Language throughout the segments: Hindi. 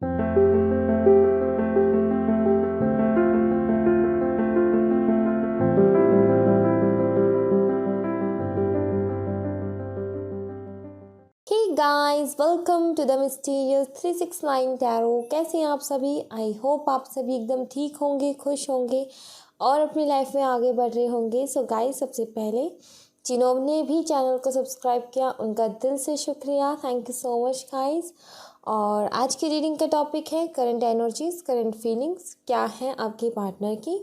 Hey guys, welcome to the mysterious 369 tarot. कैसे हैं आप सभी? आई होप आप सभी एकदम ठीक होंगे, खुश होंगे और अपनी लाइफ में आगे बढ़ रहे होंगे। सो गाइस, सबसे पहले जिन्होंने भी चैनल को सब्सक्राइब किया उनका दिल से शुक्रिया, thank you so much guys. और आज की रीडिंग का टॉपिक है करंट एनर्जीज, करंट फीलिंग्स क्या हैं आपके पार्टनर की,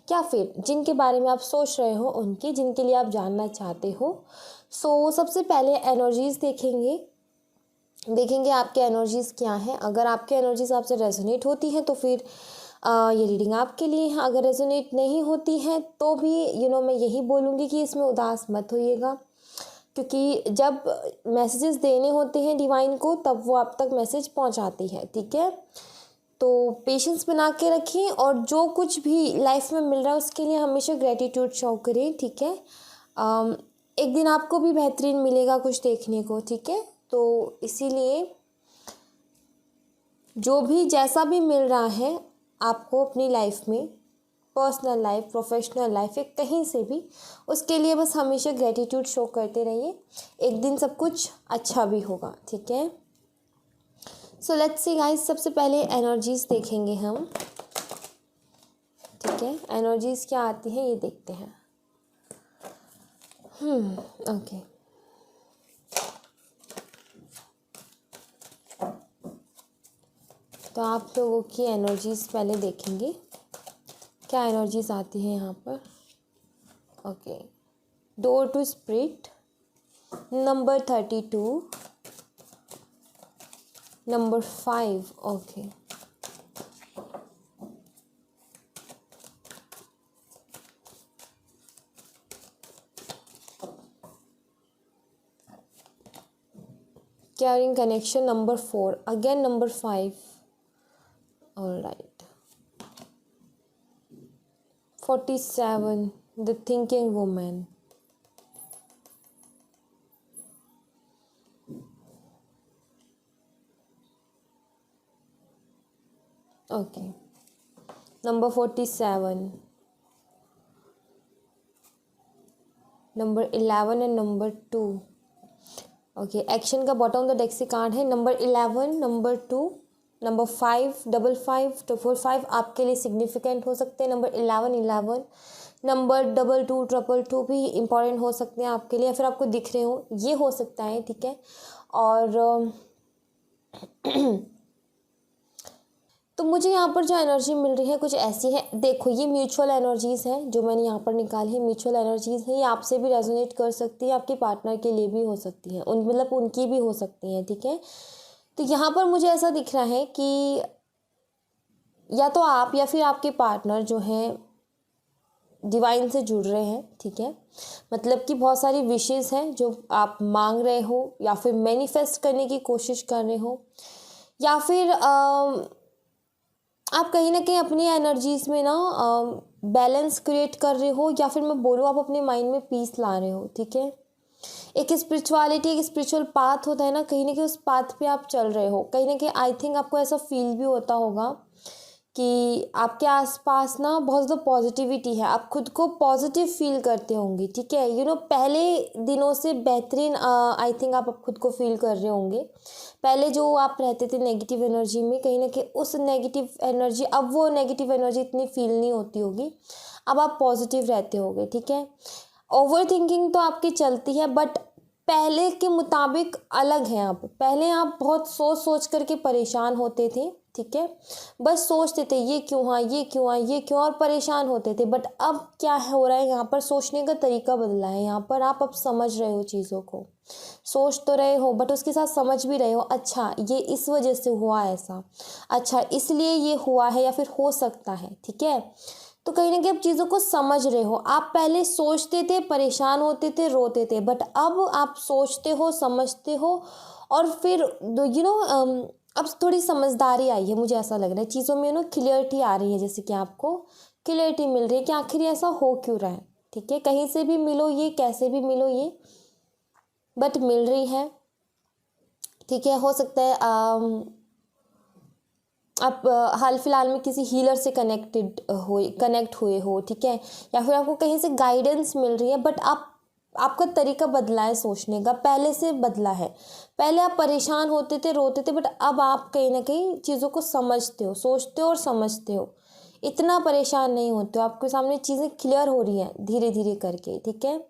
क्या फिर जिनके बारे में आप सोच रहे हो उनकी, जिनके लिए आप जानना चाहते हो। सबसे पहले एनर्जीज देखेंगे आपके एनर्जीज क्या हैं। अगर आपके एनर्जीज आपसे रेजोनेट होती हैं तो फिर ये रीडिंग आपके लिए है। अगर रेजोनेट नहीं होती हैं तो भी मैं यही बोलूँगी कि इसमें उदास मत होइएगा, क्योंकि जब मैसेजेस देने होते हैं डिवाइन को तब वो आप तक मैसेज पहुंचाती है, ठीक है। तो पेशेंस बना के रखें और जो कुछ भी लाइफ में मिल रहा है उसके लिए हमेशा ग्रेटिट्यूड शो करें, ठीक है। एक दिन आपको भी बेहतरीन मिलेगा कुछ देखने को, ठीक है। तो इसीलिए जो भी जैसा भी मिल रहा है आपको अपनी लाइफ में, पर्सनल लाइफ, प्रोफेशनल लाइफ, कहीं से भी, उसके लिए बस हमेशा ग्रेटिट्यूड शो करते रहिए। एक दिन सब कुछ अच्छा भी होगा, ठीक है। सो लेट्स सी गाइस, सबसे पहले एनर्जीज देखेंगे हम, ठीक है। एनर्जीज क्या आती हैं ये देखते हैं। ओके। तो आप लोगों की एनर्जीज पहले देखेंगे, क्या एनर्जीज आती हैं यहाँ पर। Okay, door to spirit, number 32, number 5। Okay, caring connection, number 4, again number 5। All right, 47, the thinking women. Okay, number 47, number 11 and number 2। Okay, action का बॉटम ऑफ द डेक से कार्ड है नंबर 11, नंबर 2, नंबर 5, 55, 445 आपके लिए सिग्निफिकेंट हो सकते हैं। नंबर 11, 11, नंबर 22, 222 भी इंपॉर्टेंट हो सकते हैं आपके लिए, या फिर आपको दिख रहे हो, ये हो सकता है, ठीक है। और तो मुझे यहाँ पर जो एनर्जी मिल रही है कुछ ऐसी है। देखो, ये म्यूचुअल एनर्जीज हैं जो मैंने यहाँ पर निकाली है, म्यूचुअल एनर्जीज हैं। ये आपसे भी रेजोनेट कर सकती है, आपके पार्टनर के लिए भी हो सकती है, मतलब उनकी भी हो सकती हैं, ठीक है। तो यहाँ पर मुझे ऐसा दिख रहा है कि या तो आप या फिर आपके पार्टनर जो हैं डिवाइन से जुड़ रहे हैं, ठीक है। मतलब कि बहुत सारी विशेस हैं जो आप मांग रहे हो, या फिर मैनिफेस्ट करने की कोशिश कर रहे हो, या फिर आप कहीं ना कहीं अपनी एनर्जीज में ना बैलेंस क्रिएट कर रहे हो, या फिर मैं बोलूँ आप अपने माइंड में पीस ला रहे हो, ठीक है। एक स्पिरिचुअलिटी, एक स्पिरिचुअल पाथ होता है ना कहीं उस पाथ पे आप चल रहे हो। कहीं ना कहीं आई थिंक आपको ऐसा फील भी होता होगा कि आपके आसपास ना बहुत ज़्यादा पॉजिटिविटी है, आप खुद को पॉजिटिव फील करते होंगे, ठीक है। पहले दिनों से बेहतरीन आई थिंक आप खुद को फील कर रहे होंगे। पहले जो आप रहते थे नेगेटिव एनर्जी में, कहीं ना कहीं उस नेगेटिव एनर्जी, अब वो नेगेटिव एनर्जी इतनी फील नहीं होती होगी, अब आप पॉजिटिव रहते होगे, ठीक है। ओवर थिंकिंग तो आपकी चलती है, बट पहले के मुताबिक अलग है। अब पहले आप बहुत सोच सोच करके परेशान होते थे, ठीक है। बस सोचते थे ये क्यों हुआ, ये क्यों हुआ, ये क्यों, और परेशान होते थे। बट अब क्या हो रहा है, यहाँ पर सोचने का तरीका बदला है। यहाँ पर आप अब समझ रहे हो चीज़ों को, सोच तो रहे हो बट उसके साथ समझ भी रहे हो। अच्छा, ये इस वजह से हुआ ऐसा, अच्छा इसलिए ये हुआ है, या फिर हो सकता है, ठीक है। तो कहीं ना कहीं आप चीज़ों को समझ रहे हो। आप पहले सोचते थे, परेशान होते थे, रोते थे, बट अब आप सोचते हो, समझते हो, और फिर अब थोड़ी समझदारी आई है। मुझे ऐसा लग रहा है चीज़ों में क्लियरिटी आ रही है, जैसे कि आपको क्लियरिटी मिल रही है कि आखिर ऐसा हो क्यों रहा है, ठीक है। कहीं से भी मिलो ये, कैसे भी मिलो ये, बट मिल रही है, ठीक है। हो सकता है आप हाल फिलहाल में किसी हीलर से कनेक्ट हुए हो, ठीक है, या फिर आपको कहीं से गाइडेंस मिल रही है, बट आपका तरीका बदला है सोचने का, पहले से बदला है। पहले आप परेशान होते थे, रोते थे, बट अब आप कहीं ना कहीं चीज़ों को समझते हो, सोचते हो और समझते हो, इतना परेशान नहीं होते हो, आपके सामने चीज़ें क्लियर हो रही हैं धीरे धीरे करके, ठीक है,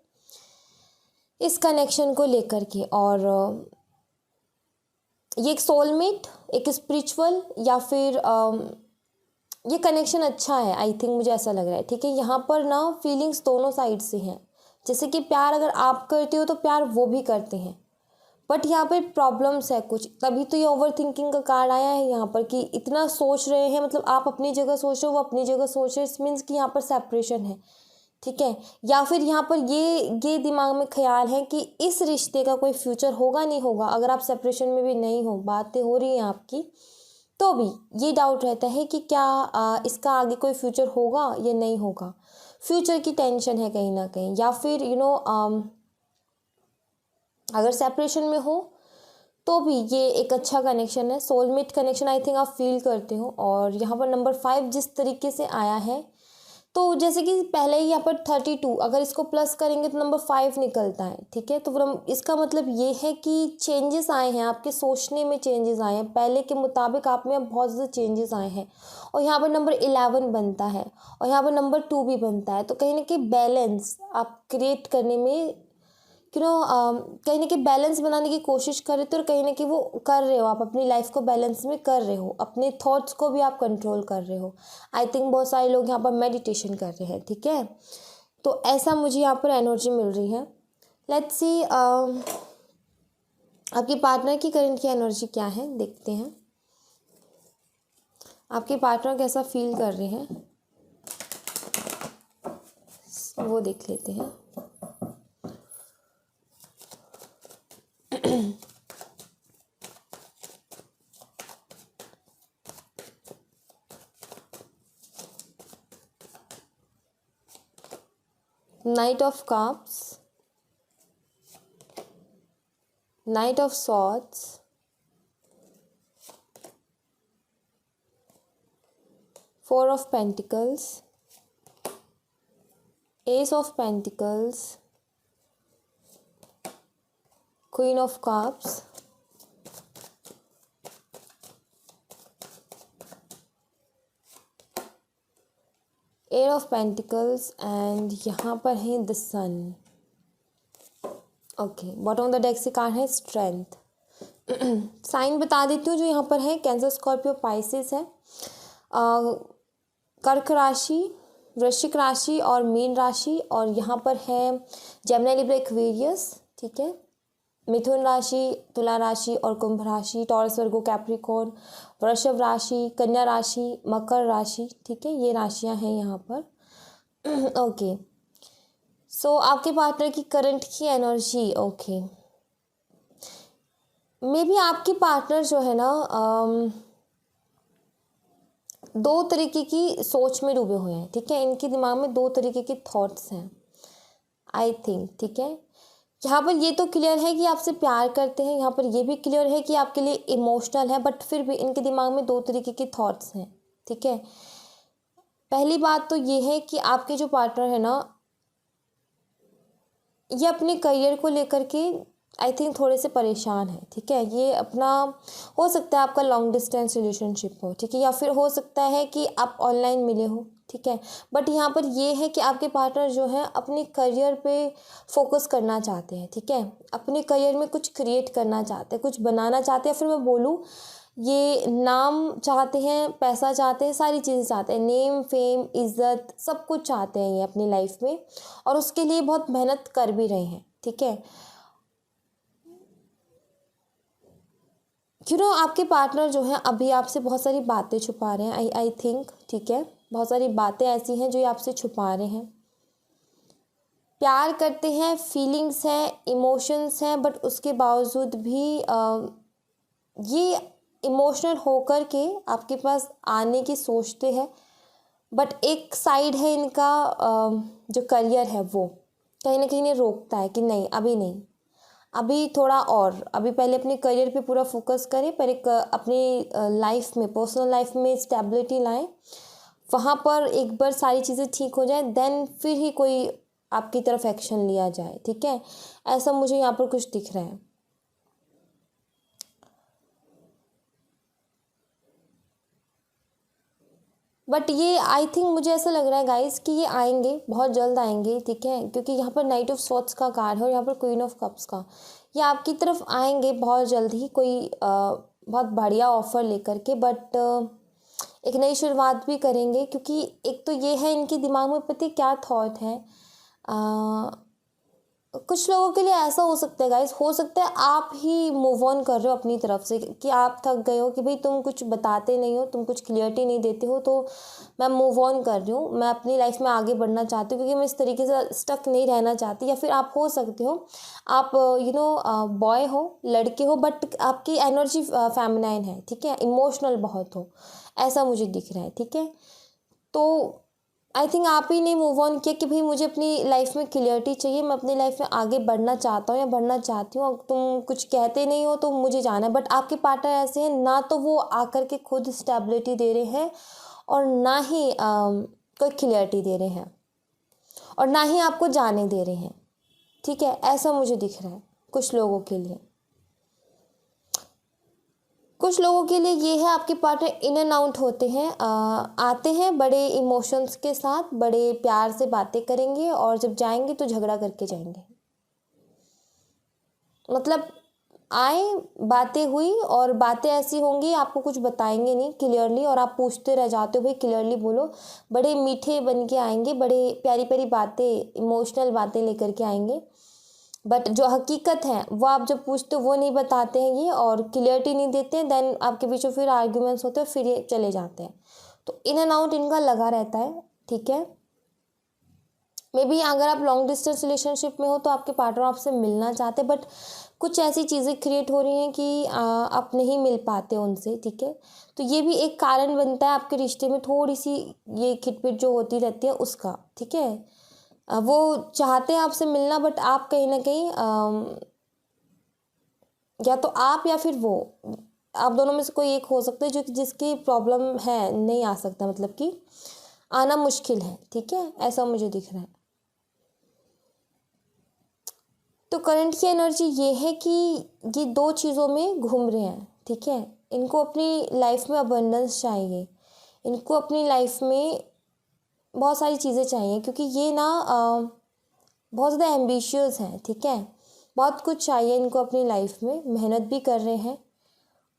इस कनेक्शन को लेकर के। और ये एक सोलमेट, एक स्पिरिचुअल, या फिर ये कनेक्शन अच्छा है, आई थिंक, मुझे ऐसा लग रहा है, ठीक है। यहाँ पर ना फीलिंग्स दोनों साइड से हैं, जैसे कि प्यार अगर आप करते हो तो प्यार वो भी करते हैं, बट यहाँ पे प्रॉब्लम्स है कुछ, तभी तो ये ओवर थिंकिंग का कार्ड आया है यहाँ पर, कि इतना सोच रहे हैं, मतलब आप अपनी जगह सोच रहे हो, वो अपनी जगह सोच रहे हैं, इट मीन्स कि यहाँ पर सेपरेशन है, ठीक है। या फिर यहाँ पर ये दिमाग में ख्याल है कि इस रिश्ते का कोई फ्यूचर होगा नहीं होगा, अगर आप सेपरेशन में भी नहीं हो, बातें हो रही हैं आपकी, तो भी ये डाउट रहता है कि क्या इसका आगे कोई फ्यूचर होगा या नहीं होगा, फ्यूचर की टेंशन है कहीं ना कहीं। या फिर अगर सेपरेशन में हो तो भी ये एक अच्छा कनेक्शन है, सोलमेट कनेक्शन, आई थिंक आप फील करते हो। और यहाँ पर नंबर 5 जिस तरीके से आया है, तो जैसे कि पहले ही यहाँ पर 32, अगर इसको प्लस करेंगे तो नंबर 5 निकलता है, ठीक है। तो इसका मतलब ये है कि चेंजेस आए हैं, आपके सोचने में चेंजेस आए हैं, पहले के मुताबिक आप में अब बहुत ज़्यादा चेंजेस आए हैं। और यहाँ पर नंबर 11 बनता है, और यहाँ पर नंबर 2 भी बनता है, तो कहीं ना कहीं बैलेंस आप क्रिएट करने में कहीं ना कहीं बैलेंस बनाने की कोशिश कर रहे थे, और कहीं ना कहीं वो कर रहे हो, आप अपनी लाइफ को बैलेंस में कर रहे हो, अपने थॉट्स को भी आप कंट्रोल कर रहे हो। आई थिंक बहुत सारे लोग यहाँ पर मेडिटेशन कर रहे हैं, ठीक है। तो ऐसा मुझे यहाँ पर एनर्जी मिल रही है। लेट्स सी आपके पार्टनर की करंट की एनर्जी क्या है, देखते हैं आपके पार्टनर कैसा फील कर रहे हैं, वो देख लेते हैं। Knight of Cups, Knight of Swords, Four of Pentacles, Ace of Pentacles, Queen of Cups, eight of pentacles, and यहाँ पर है the sun. Okay, bottom of the deck से कार्ड है स्ट्रेंथ। साइन बता देती हूँ जो यहाँ पर है, कैंसर, स्कॉर्पियो, पाइसेस है, कर्क राशि, वृश्चिक राशि और मीन राशि, और यहाँ पर है जेमिनी, लिब्रा, एक्वेरियस, ठीक है, मिथुन राशि, तुला राशि और कुंभ राशि, टॉरस, वर्गो, कैप्रिकॉर्न, वृषभ राशि, कन्या राशि, मकर राशि, ठीक है, ये राशियां हैं यहाँ पर। ओके, सो आपके पार्टनर की करंट की एनर्जी, ओके, मे बी आपके पार्टनर जो है ना दो तरीके की सोच में डूबे हुए हैं, ठीक है, इनके दिमाग में दो तरीके के थॉट्स हैं, आई थिंक, ठीक है। यहाँ पर ये तो क्लियर है कि आपसे प्यार करते हैं, यहाँ पर ये भी क्लियर है कि आपके लिए इमोशनल है, बट फिर भी इनके दिमाग में दो तरीके के थॉट्स हैं, ठीक है। पहली बात तो ये है कि आपके जो पार्टनर है ना, ये अपने करियर को लेकर के आई थिंक थोड़े से परेशान है, ठीक है। ये अपना, हो सकता है आपका लॉन्ग डिस्टेंस रिलेशनशिप हो, ठीक है, या फिर हो सकता है कि आप ऑनलाइन मिले हो, ठीक है, बट यहाँ पर ये है कि आपके पार्टनर जो है अपने करियर पे फोकस करना चाहते हैं, ठीक है, अपने करियर में कुछ क्रिएट करना चाहते हैं, कुछ बनाना चाहते हैं, फिर मैं बोलूँ ये नाम चाहते हैं, पैसा चाहते हैं, सारी चीज़ें चाहते हैं, नेम, फेम, इज्जत, सब कुछ चाहते हैं ये अपनी लाइफ में, और उसके लिए बहुत मेहनत कर भी रहे हैं, ठीक है। आपके पार्टनर जो है अभी आपसे बहुत सारी बातें छुपा रहे हैं, आई थिंक, ठीक है, बहुत सारी बातें ऐसी हैं जो ये आपसे छुपा रहे हैं। प्यार करते हैं, फीलिंग्स हैं, इमोशंस हैं, बट उसके बावजूद भी ये इमोशनल होकर के आपके पास आने की सोचते हैं, बट एक साइड है इनका जो करियर है वो कहीं ना कहीं इन्हें रोकता है कि नहीं, अभी नहीं, अभी थोड़ा और अभी पहले अपने करियर पे पूरा फोकस करें, पर एक अपनी लाइफ में, पर्सनल लाइफ में स्टेबिलिटी लाएं, वहाँ पर एक बार सारी चीज़ें ठीक हो जाए, देन फिर ही कोई आपकी तरफ एक्शन लिया जाए, ठीक है। ऐसा मुझे यहाँ पर कुछ दिख रहा है। बट ये आई थिंक मुझे ऐसा लग रहा है गाइस कि ये आएंगे, बहुत जल्द आएंगे, ठीक है, क्योंकि यहाँ पर नाइट ऑफ स्वॉर्ड्स का कार्ड है और यहाँ पर क्वीन ऑफ कप्स का। ये आपकी तरफ आएंगे बहुत जल्द ही, कोई बहुत बढ़िया ऑफर लेकर के, बट एक नई शुरुआत भी करेंगे, क्योंकि एक तो ये है इनके दिमाग में पता है क्या थॉट है। कुछ लोगों के लिए ऐसा हो सकता है गाइस, हो सकता है आप ही मूव ऑन कर रहे हो अपनी तरफ से, कि आप थक गए हो कि भाई तुम कुछ बताते नहीं हो, तुम कुछ क्लियरिटी नहीं देते हो, तो मैं मूव ऑन कर रही हूँ, मैं अपनी लाइफ में आगे बढ़ना चाहती हूँ, क्योंकि मैं इस तरीके से स्टक नहीं रहना चाहती। या फिर आप हो सकते हो, आप बॉय हो, लड़के हो, बट आपकी एनर्जी फेमिनाइन है, ठीक है, इमोशनल बहुत हो, ऐसा मुझे दिख रहा है, ठीक है। तो आई थिंक आप ही ने मूव ऑन किया कि भाई मुझे अपनी लाइफ में क्लियरिटी चाहिए, मैं अपनी लाइफ में आगे बढ़ना चाहता हूँ या बढ़ना चाहती हूँ। अब तुम कुछ कहते नहीं हो तो मुझे जाना है, बट आपके पार्टनर ऐसे हैं ना, तो वो आकर के खुद स्टेबिलिटी दे रहे हैं और ना ही कोई क्लियरिटी दे रहे हैं, और ना ही आपको जाने दे रहे हैं, ठीक है। ऐसा मुझे दिख रहा है कुछ लोगों के लिए। कुछ लोगों के लिए ये है, आपके पार्टनर इन एंड आउट होते हैं, आते हैं बड़े इमोशंस के साथ, बड़े प्यार से बातें करेंगे, और जब जाएंगे तो झगड़ा करके जाएंगे। मतलब आए, बातें हुई, और बातें ऐसी होंगी आपको कुछ बताएंगे नहीं क्लियरली, और आप पूछते रह जाते हो भाई क्लियरली बोलो। बड़े मीठे बन के आएंगे, बड़े प्यारी प्यारी बातें, इमोशनल बातें लेकर के आएंगे, बट जो हकीकत है वो आप जब पूछते हो वो नहीं बताते हैं ये, और क्लियरिटी नहीं देते हैं, देन आपके बीच में फिर आर्ग्यूमेंट्स होते हैं, फिर ये चले जाते हैं। तो इन एंड आउट इनका लगा रहता है, ठीक है। मे बी अगर आप लॉन्ग डिस्टेंस रिलेशनशिप में हो तो आपके पार्टनर आपसे मिलना चाहते हैं, बट कुछ ऐसी चीज़ें क्रिएट हो रही हैं कि आप नहीं मिल पाते उनसे, ठीक है। तो ये भी एक कारण बनता है आपके रिश्ते में थोड़ी सी ये खिटपिट जो होती रहती है उसका, ठीक है। वो चाहते हैं आपसे मिलना, बट आप कहीं ना कहीं या तो आप या फिर वो, आप दोनों में से कोई एक हो सकता है जो कि जिसकी प्रॉब्लम है, नहीं आ सकता, मतलब कि आना मुश्किल है, ठीक है, ऐसा मुझे दिख रहा है। तो करंट की एनर्जी ये है कि ये दो चीज़ों में घूम रहे हैं, ठीक है। इनको अपनी लाइफ में अबंडेंस चाहिए, इनको अपनी लाइफ में बहुत सारी चीज़ें चाहिए, क्योंकि ये ना बहुत ज़्यादा एम्बिशियस हैं, ठीक है। बहुत कुछ चाहिए इनको अपनी लाइफ में, मेहनत भी कर रहे हैं,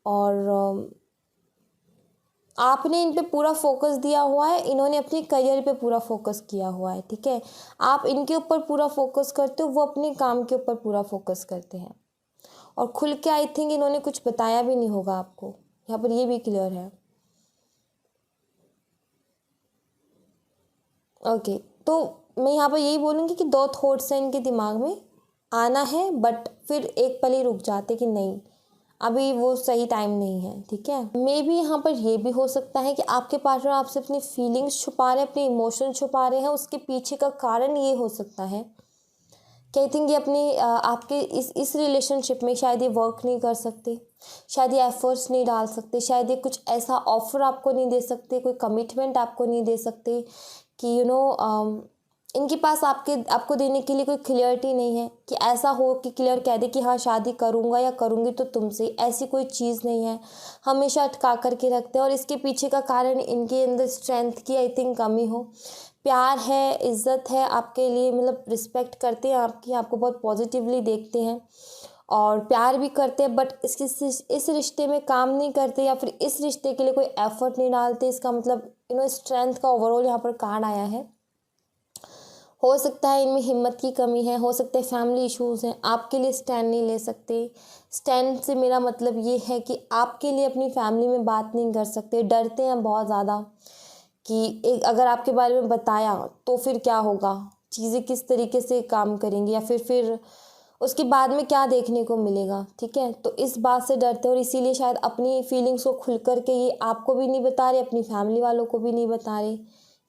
और आपने इन पे पूरा फोकस दिया हुआ है, इन्होंने अपने करियर पे पूरा फोकस किया हुआ है, ठीक है। आप इनके ऊपर पूरा फोकस करते हो, वो अपने काम के ऊपर पूरा फोकस करते हैं, और खुल के आई थिंक इन्होंने कुछ बताया भी नहीं होगा आपको, यहाँ पर ये भी क्लियर है। ओके, तो मैं यहाँ पर यही बोलूँगी कि दो थॉट्स हैं इनके दिमाग में, आना है, बट फिर एक पल ही रुक जाते कि नहीं अभी वो सही टाइम नहीं है, ठीक है। मे बी यहाँ पर ये भी हो सकता है कि आपके पार्टनर आपसे अपनी फीलिंग्स छुपा रहे हैं, अपने इमोशन छुपा रहे हैं, उसके पीछे का कारण ये हो सकता है कि आई थिंक ये अपनी आपके इस रिलेशनशिप में शायद ये वर्क नहीं कर सकते, शायद ये एफर्ट्स नहीं डाल सकते, शायद ये कुछ ऐसा ऑफर आपको नहीं दे सकते, कोई कमिटमेंट आपको नहीं दे सकते कि इनके पास आपको देने के लिए कोई क्लियरिटी नहीं है कि ऐसा हो कि क्लियर कह दे कि हाँ शादी करूँगा या करूँगी तो तुमसे, ऐसी कोई चीज़ नहीं है, हमेशा अटका करके रखते हैं। और इसके पीछे का कारण इनके अंदर स्ट्रेंथ की आई थिंक कमी हो। प्यार है, इज़्ज़त है आपके लिए, मतलब रिस्पेक्ट करते हैं आपकी, आपको बहुत पॉजिटिवली देखते हैं और प्यार भी करते हैं, बट इस रिश्ते में काम नहीं करते या फिर इस रिश्ते के लिए कोई एफर्ट नहीं डालते। इसका मतलब स्ट्रेंथ का ओवरऑल यहाँ पर कार्ड आया है। हो सकता है इनमें हिम्मत की कमी है, हो सकता है फैमिली इश्यूज़ हैं, आपके लिए स्टैंड नहीं ले सकते। स्टैंड से मेरा मतलब ये है कि आपके लिए अपनी फैमिली में बात नहीं कर सकते, डरते हैं बहुत ज़्यादा कि अगर आपके बारे में बताया तो फिर क्या होगा, चीज़ें किस तरीके से काम करेंगी, या फिर उसके बाद में क्या देखने को मिलेगा, ठीक है। तो इस बात से डरते हैं और इसीलिए शायद अपनी फीलिंग्स को खुल कर के ये आपको भी नहीं बता रहे, अपनी फैमिली वालों को भी नहीं बता रहे,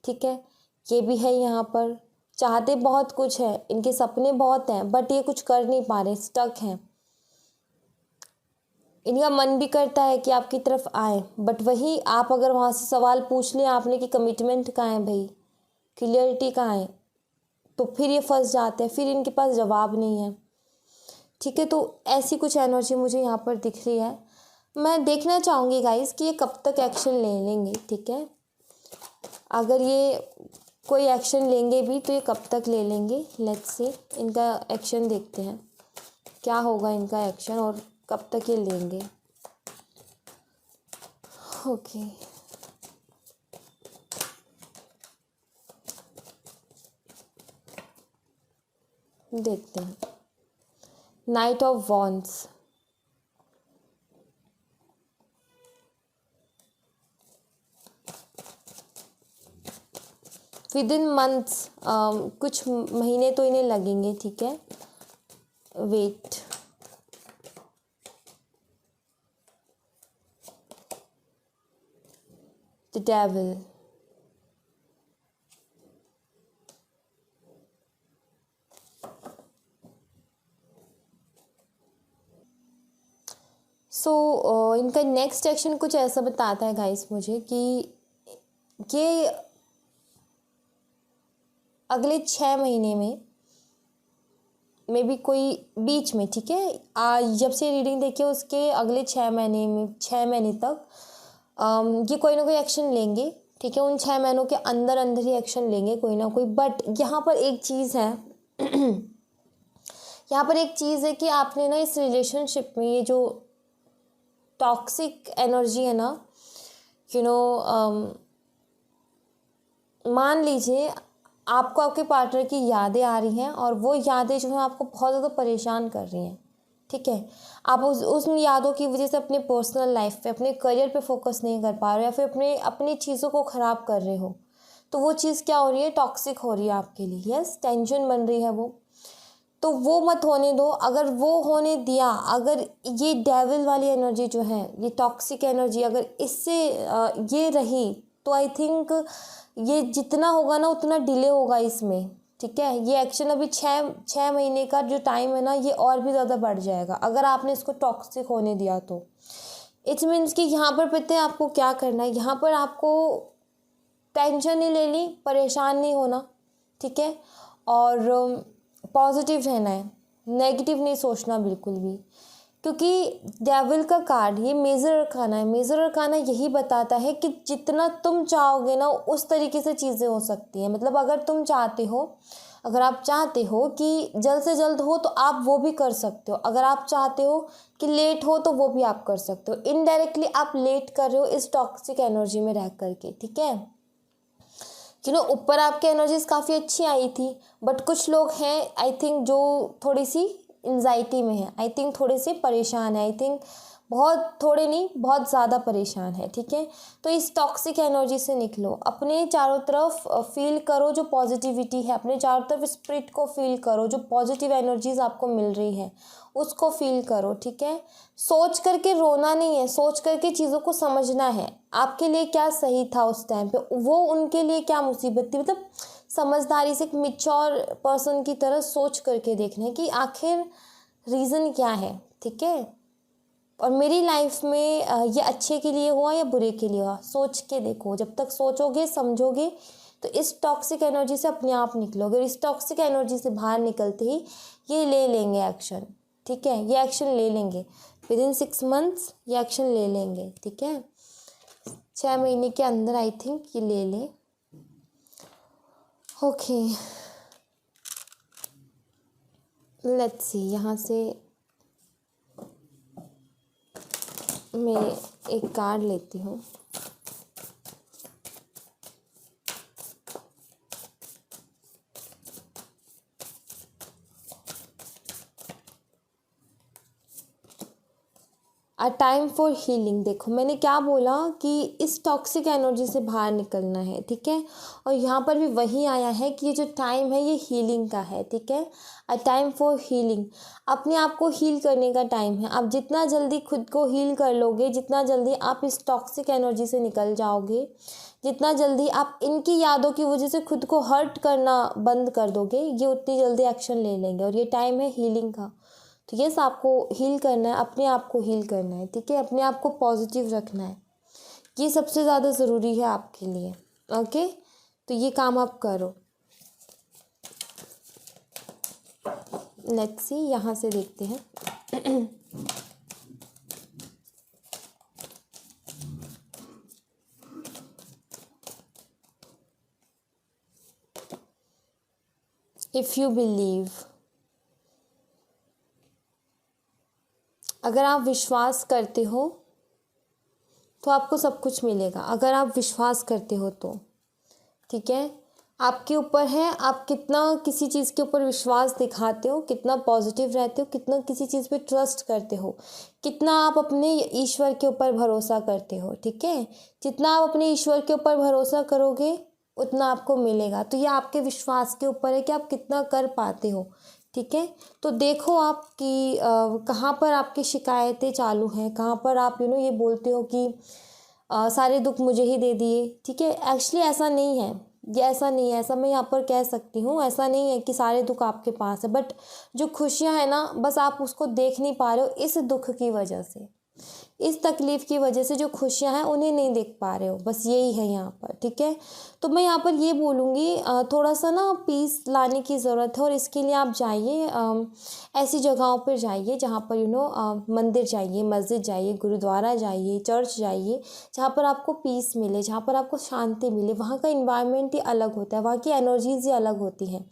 ठीक है। ये भी है यहाँ पर। चाहते बहुत कुछ है, इनके सपने बहुत हैं, बट ये कुछ कर नहीं पा रहे, स्टक हैं। इनका मन भी करता है कि आपकी तरफ आए, बट वही आप अगर वहाँ से सवाल पूछ लें आपने कि कमिटमेंट कहाँ है भाई, क्लियरिटी कहाँ है, तो फिर ये फंस जाते हैं, फिर इनके पास जवाब नहीं है। ठीक है, तो ऐसी कुछ एनर्जी मुझे यहाँ पर दिख रही है। मैं देखना चाहूँगी गाइस कि ये कब तक एक्शन ले लेंगे। ठीक है, अगर ये कोई एक्शन लेंगे भी तो ये कब तक ले लेंगे, लेट्स सी। इनका एक्शन देखते हैं, क्या होगा इनका एक्शन और कब तक ये लेंगे। ओके, देखते हैं। Night of wands, with in months, कुछ महीने तो इन्हें लगेंगे। ठीक है, वेट, द डेविल, सो इनका नेक्स्ट एक्शन कुछ ऐसा बताता है गाइस मुझे कि ये अगले 6 महीने में भी कोई बीच में, ठीक है, जब से रीडिंग देखिए उसके अगले 6 महीने तक ये कोई ना कोई एक्शन लेंगे। ठीक है, उन 6 महीनों के अंदर अंदर ही एक्शन लेंगे कोई ना कोई। बट यहाँ पर एक चीज़ है यहाँ पर एक चीज़ है कि आपने ना इस रिलेशनशिप में ये जो टॉक्सिक एनर्जी है ना, मान लीजिए आपको आपके पार्टनर की यादें आ रही हैं और वो यादें जो हैं आपको बहुत ज़्यादा परेशान कर रही हैं। ठीक है, आप उस यादों की वजह से अपने पर्सनल लाइफ पे, अपने करियर पे फोकस नहीं कर पा रहे, या फिर अपनी चीज़ों को ख़राब कर रहे हो, तो वो चीज़ क्या हो रही है, टॉक्सिक हो रही है आपके लिए। यस, टेंशन बन रही है वो, तो वो मत होने दो। अगर वो होने दिया, अगर ये डेविल वाली एनर्जी जो है, ये टॉक्सिक एनर्जी अगर इससे ये रही, तो आई थिंक ये जितना होगा ना उतना डिले होगा इसमें। ठीक है, ये एक्शन अभी 6 महीने का जो टाइम है ना, ये और भी ज़्यादा बढ़ जाएगा अगर आपने इसको टॉक्सिक होने दिया तो। इट्स मीन्स कि यहाँ पर पता है आपको क्या करना है, यहाँ पर आपको टेंशन नहीं लेनी, परेशान नहीं होना। ठीक है, और पॉजिटिव रहना है, नेगेटिव नहीं सोचना बिल्कुल भी, क्योंकि डेविल का कार्ड ये मेजर अरकाना है। मेजर अरकाना यही बताता है कि जितना तुम चाहोगे ना उस तरीके से चीज़ें हो सकती हैं। मतलब अगर तुम चाहते हो, अगर आप चाहते हो कि जल्द से जल्द हो तो आप वो भी कर सकते हो। अगर आप चाहते हो कि लेट हो तो वो भी आप कर सकते हो। इनडायरेक्टली आप लेट कर रहे हो इस टॉक्सिक एनर्जी में रह करके। ठीक है, ऊपर आपकी एनर्जीज काफ़ी अच्छी आई थी, बट कुछ लोग हैं आई थिंक जो थोड़ी सी एंजाइटी में है, आई थिंक थोड़े से परेशान है, आई थिंक बहुत थोड़े नहीं बहुत ज़्यादा परेशान है। ठीक है, तो इस टॉक्सिक एनर्जी से निकलो, अपने चारों तरफ फील करो जो पॉजिटिविटी है, अपने चारों तरफ स्पिरिट को फील करो, जो पॉजिटिव एनर्जीज आपको मिल रही है उसको फील करो। ठीक है, सोच करके रोना नहीं है, सोच करके चीज़ों को समझना है, आपके लिए क्या सही था उस टाइम पे, वो उनके लिए क्या मुसीबत थी। मतलब समझदारी से एक मैच्योर पर्सन की तरह सोच करके देखना है कि आखिर रीज़न क्या है। ठीक है, और मेरी लाइफ में ये अच्छे के लिए हुआ या बुरे के लिए हुआ, सोच के देखो। जब तक सोचोगे समझोगे तो इस टॉक्सिक एनर्जी से अपने आप निकलोगे, और इस टॉक्सिक एनर्जी से बाहर निकलते ही ये ले लेंगे एक्शन। ठीक है, ये एक्शन ले लेंगे विद इन 6 मंथ्स, ये एक्शन ले लेंगे। ठीक है, 6 महीने के अंदर आई थिंक ये ले लें। ओके, लेट्स सी, यहाँ से मैं एक कार्ड लेती हूँ। A time for healing. देखो मैंने क्या बोला कि इस टॉक्सिक एनर्जी से बाहर निकलना है, ठीक है। और यहाँ पर भी वही आया है कि ये जो टाइम है ये हीलिंग का है, ठीक है। अ टाइम फॉर हीलिंग, अपने आप को हील करने का टाइम है। आप जितना जल्दी खुद को हील कर लोगे, जितना जल्दी आप इस टॉक्सिक एनर्जी से निकल जाओगे, जितना जल्दी आप इनकी यादों की वजह से खुद को हर्ट करना बंद कर दोगे, ये उतनी जल्दी एक्शन ले लेंगे। और ये टाइम है हीलिंग का। तो यस, आपको हील करना है, अपने आप को हील करना है, ठीक है। अपने आप को पॉजिटिव रखना है, ये सबसे ज़्यादा ज़रूरी है आपके लिए। ओके, तो ये काम आप करो। लेट्स सी, यहाँ से देखते हैं। इफ़ यू बिलीव, अगर आप विश्वास करते हो तो आपको सब कुछ मिलेगा। अगर आप विश्वास करते हो तो, ठीक है। आपके ऊपर है आप कितना किसी चीज़ के ऊपर विश्वास दिखाते हो, कितना पॉजिटिव रहते हो, कितना किसी चीज़ पे ट्रस्ट करते हो, कितना आप अपने ईश्वर के ऊपर भरोसा करते हो, ठीक है। जितना आप अपने ईश्वर के ऊपर भरोसा करोगे उतना आपको मिलेगा। तो ये आपके विश्वास के ऊपर है कि आप कितना कर पाते हो, ठीक है। तो देखो आप कि कहाँ पर आपकी शिकायतें चालू हैं, कहाँ पर आप ये बोलते हो कि सारे दुख मुझे ही दे दिए, ठीक है। एक्चुअली ऐसा नहीं है, ये ऐसा नहीं है, ऐसा मैं यहाँ पर कह सकती हूँ। ऐसा नहीं है कि सारे दुख आपके पास है, बट जो खुशियाँ हैं ना, बस आप उसको देख नहीं पा रहे हो इस दुख की वजह से, इस तकलीफ़ की वजह से। जो खुशियाँ हैं उन्हें नहीं देख पा रहे हो, बस यही है यहाँ पर, ठीक है। तो मैं यहाँ पर ये बोलूँगी, थोड़ा सा ना पीस लाने की ज़रूरत है। और इसके लिए आप जाइए ऐसी जगहों पर जाइए जहाँ पर मंदिर जाइए, मस्जिद जाइए, गुरुद्वारा जाइए, चर्च जाइए, जहाँ पर आपको पीस मिले, जहाँ पर आपको शांति मिले। वहाँ का इन्वायरमेंट ही अलग होता है, वहाँ की एनर्जीज़ ही अलग होती हैं।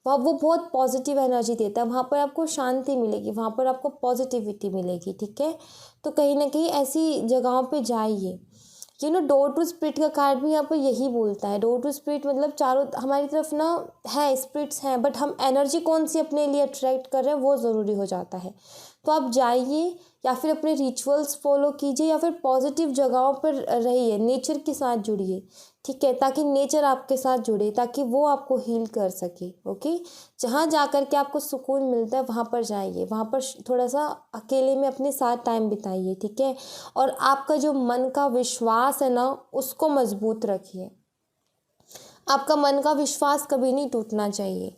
वहाँ वो बहुत पॉजिटिव एनर्जी देता है, वहाँ पर आपको शांति मिलेगी, वहाँ पर आपको पॉजिटिविटी मिलेगी, ठीक है। तो कहीं ना कहीं ऐसी जगहों पे जाइए। डोर टू स्पिरिट का कार्ड भी यहाँ पर यही बोलता है। डोर टू स्पिरिट मतलब चारों हमारी तरफ ना है, स्पिरिट्स हैं, बट हम एनर्जी कौन सी अपने लिए अट्रैक्ट कर रहे हैं वो ज़रूरी हो जाता है। तो आप जाइए, या फिर अपने रिचुअल्स फॉलो कीजिए, या फिर पॉजिटिव जगहों पर रहिए, नेचर के साथ जुड़िए, ठीक है। ताकि नेचर आपके साथ जुड़े, ताकि वो आपको हील कर सके। ओके, जहाँ जा कर के आपको सुकून मिलता है वहाँ पर जाइए, वहाँ पर थोड़ा सा अकेले में अपने साथ टाइम बिताइए, ठीक है। और आपका जो मन का विश्वास है ना, उसको मजबूत रखिए। आपका मन का विश्वास कभी नहीं टूटना चाहिए।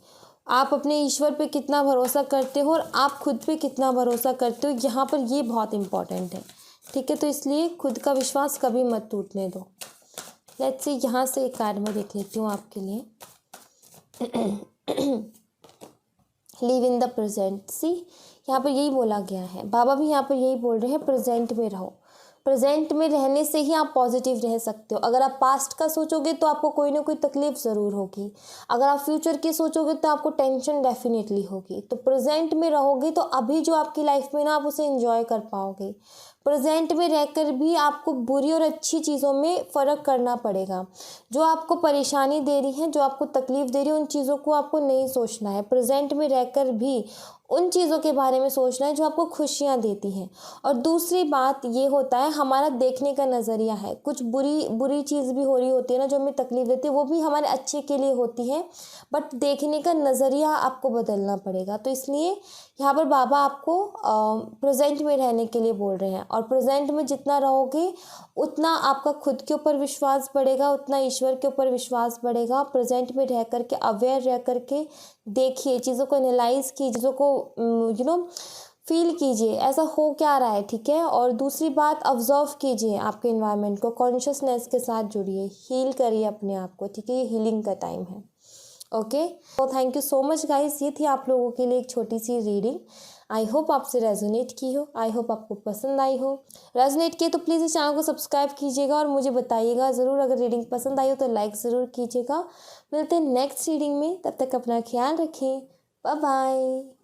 आप अपने ईश्वर पे कितना भरोसा करते हो और आप खुद पे कितना भरोसा करते हो, यहाँ पर ये बहुत इम्पोर्टेंट है, ठीक है। तो इसलिए खुद का विश्वास कभी मत टूटने दो। लेट्स सी, यहाँ से एक कार्ड में देख लेती हूँ आपके लिए। Live in the present. See, यहाँ पर यही बोला गया है, बाबा भी यहाँ पर यही बोल रहे हैं, प्रेजेंट में रहो। प्रेजेंट में रहने से ही आप पॉजिटिव रह सकते हो। अगर आप पास्ट का सोचोगे तो आपको कोई ना कोई तकलीफ ज़रूर होगी। अगर आप फ्यूचर की सोचोगे तो आपको टेंशन डेफिनेटली होगी। तो प्रेजेंट में रहोगे तो अभी जो आपकी लाइफ में ना, आप उसे एंजॉय कर पाओगे। प्रेजेंट में रहकर भी आपको बुरी और अच्छी चीज़ों में फ़र्क करना पड़ेगा। जो आपको परेशानी दे रही है, जो आपको तकलीफ़ दे रही है, उन चीज़ों को आपको नहीं सोचना है। प्रेजेंट में रहकर भी उन चीज़ों के बारे में सोचना है जो आपको खुशियाँ देती हैं। और दूसरी बात ये होता है, हमारा देखने का नज़रिया है। कुछ बुरी चीज़ भी हो रही होती है ना, जो हमें तकलीफ़ देती है, वो भी हमारे अच्छे के लिए होती है, बट देखने का नज़रिया आपको बदलना पड़ेगा। तो इसलिए यहाँ पर बाबा आपको प्रेजेंट में रहने के लिए बोल रहे हैं। और प्रेजेंट में जितना रहोगे उतना आपका खुद के ऊपर विश्वास बढ़ेगा, उतना ईश्वर के ऊपर विश्वास बढ़ेगा। प्रेजेंट में रह करके, अवेयर रह करके देखिए, चीज़ों को एनालाइज कीजिए, चीज़ों को फील कीजिए, ऐसा हो क्या रहा है, ठीक है। और दूसरी बात, ऑब्जर्व कीजिए आपके इन्वायरमेंट को, कॉन्शियसनेस के साथ जुड़िए, हील करिए अपने आप को, ठीक है। ये हीलिंग का टाइम है। ओके, तो thank you so much guys, ये थी आप लोगों के लिए एक छोटी सी रीडिंग। आई होप आपसे रेजोनेट की हो, आई होप आपको पसंद आई हो। रेजोनेट किए तो प्लीज़ इस चैनल को सब्सक्राइब कीजिएगा और मुझे बताइएगा ज़रूर, अगर रीडिंग पसंद आई हो तो लाइक ज़रूर कीजिएगा। मिलते हैं नेक्स्ट रीडिंग में, तब तक अपना ख्याल रखें। Bye bye.